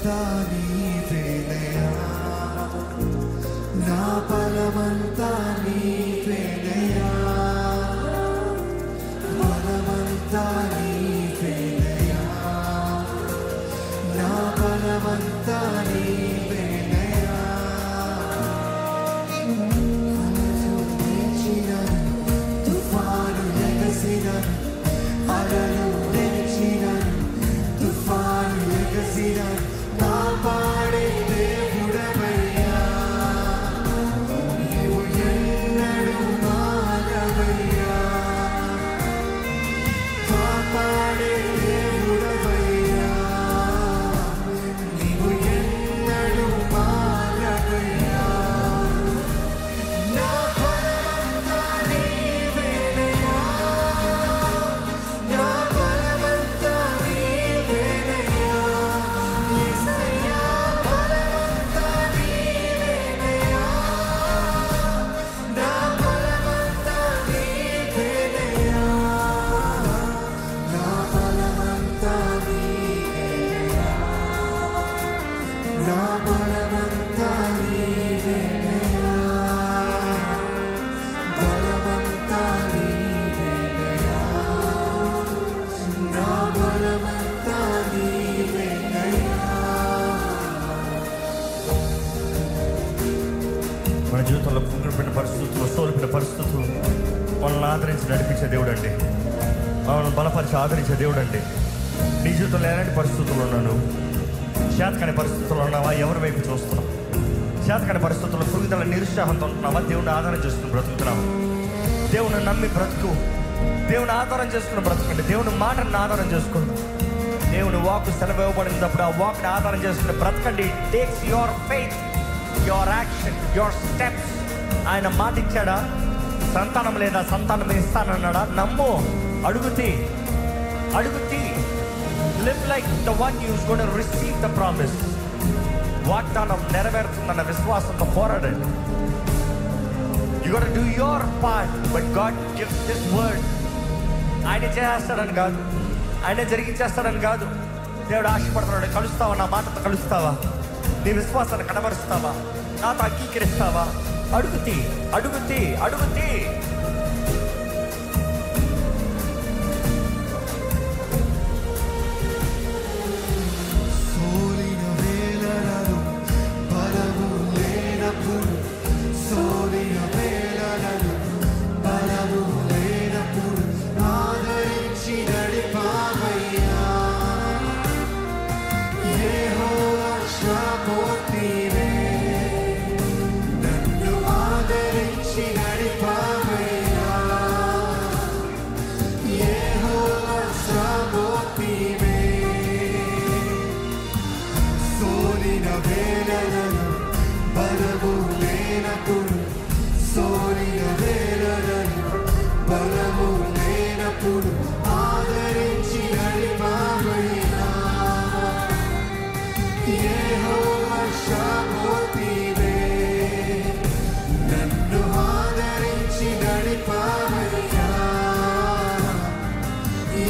బలమంతా నీవేనయ్యా, నా బలమంతా నీవేనయ్యా, బలమంతా నీవేనయ్యా, నా బలమంతా నీవేనయ్యా. తుఫాను ఎగసినను, అలలు నిలిచినను, తుఫాను ఎగసినను, కాపాడే దేవుడవయ్యా, నీవు ఎన్నడూ మారవయ్యా, కాపాడే దేవుడవయ్యా, నీవు ఎన్నడూ మారవయ్యా. నా బలమంతా నీవేనయ్యా, నా బలమంతా నీవేనయ్యా, యేసయ్యా బలమంతా నీవేనయ్యా, నా బలమంతా నీవేనయ్యా, నా బలమంతా నీవేనయ్యా, నా బలమంతా నీవేనయ్యా, బలమంతా నీవేనయ్యా, నా బలమంతా నీవేనయ్యా. మన జీవితంలో కుంగిపోయిన పరిస్థితులు, సోలిపోయిన పరిస్థితులు మనల్ని ఆదరించి నడిపించే దేవుడు అండి, మనల్ని బలపరిచి ఆదరించే దేవుడు అండి. నీ జీవితంలో ఎలాంటి పరిస్థితులు ఉన్నాను? చేతకాని పరిస్థితుల్లో ఉన్నావా? ఎవరి వైపు చూస్తున్నావు? చేతకాని పరిస్థితుల్లో కుంగితల నిరుత్సాహంతో ఉంటున్నావా? దేవుని ఆధారం చేసుకుని బ్రతుకుతున్నావా? దేవుని నమ్మి బ్రతుకు, దేవుని ఆధారం చేసుకుని బ్రతుకండి. దేవుని మాటను ఆధారం చేసుకోండి. దేవుని వాక్ సెలవు ఇవ్వబడినప్పుడు ఆ వాక్ని ఆధారం చేసుకుని బ్రతకండి. Takes your faith, your action, your steps. ఆయన మాట ఇచ్చాడా? సంతానం లేదా? సంతానం ఇస్తానన్నాడా? నమ్ము, అడుగుతీ live like the one who's gonna receive the promise. వాగ్దానం నెరవేరుతుందన్న విశ్వాసంతో పోరాడండి. You gonna do your part, but God gives this word. ఆయన చేస్తాడని కాదు, ఆయన జరిగించేస్తాడని కాదు. దేవుడు ఆశపడుతున్నాడు. కలుస్తావా? నా మాటతో కలుస్తావా? నీ విశ్వాసాన్ని కనబరుస్తావా? నాతో అంగీకరిస్తావా? అడుగుతీ సోలిన వేళలలో బలము లేనప్పుడు, సోలిన వేళలలో బలము లేనప్పుడు ఆదరించి నడిపావయ్యా, యెహోవా షామోత్ నీవే, నన్ను ఆదరించి నడిపావయ్యా, యెహోవా షామోత్ నీవే. సోలిన వేళలలో బలము లేనప్పుడు, సోలిన వేళలలో బలము లేనప్పుడు ఆదరించి నడిపావయ్యా, యెహోవా షామోత్ నీవే, నన్ను ఆదరించి నడిపావయ్యా,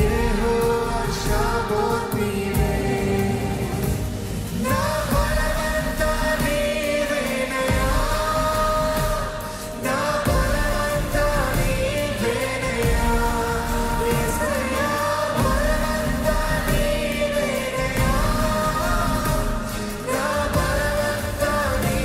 యెహోవా షామోత్ నీవే. నా బలమంతా నీవేనయ్యా, నా బలమంతా నీవేనయ్యా, యేసయ్యా బలమంతా నీవేనయ్యా, నా బలమంతా నీవేనయ్యా,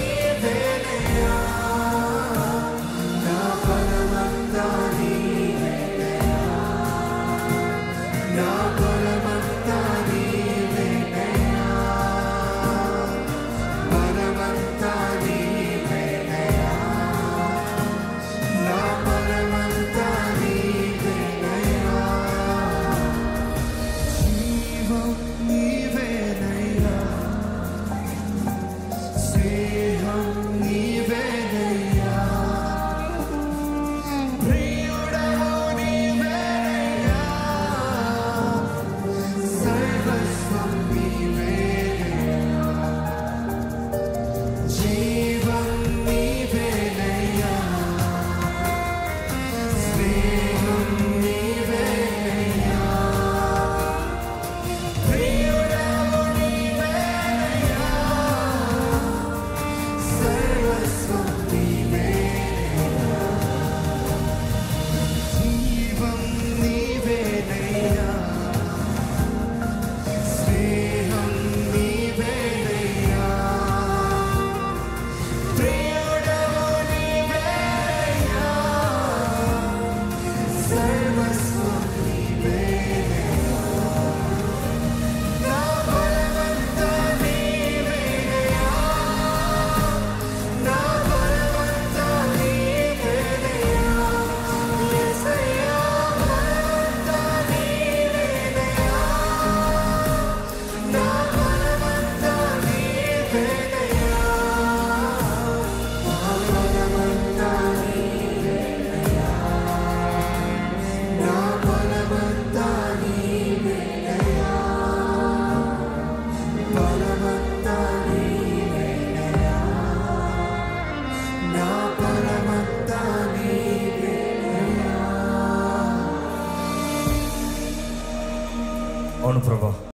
అవును ప్రభా.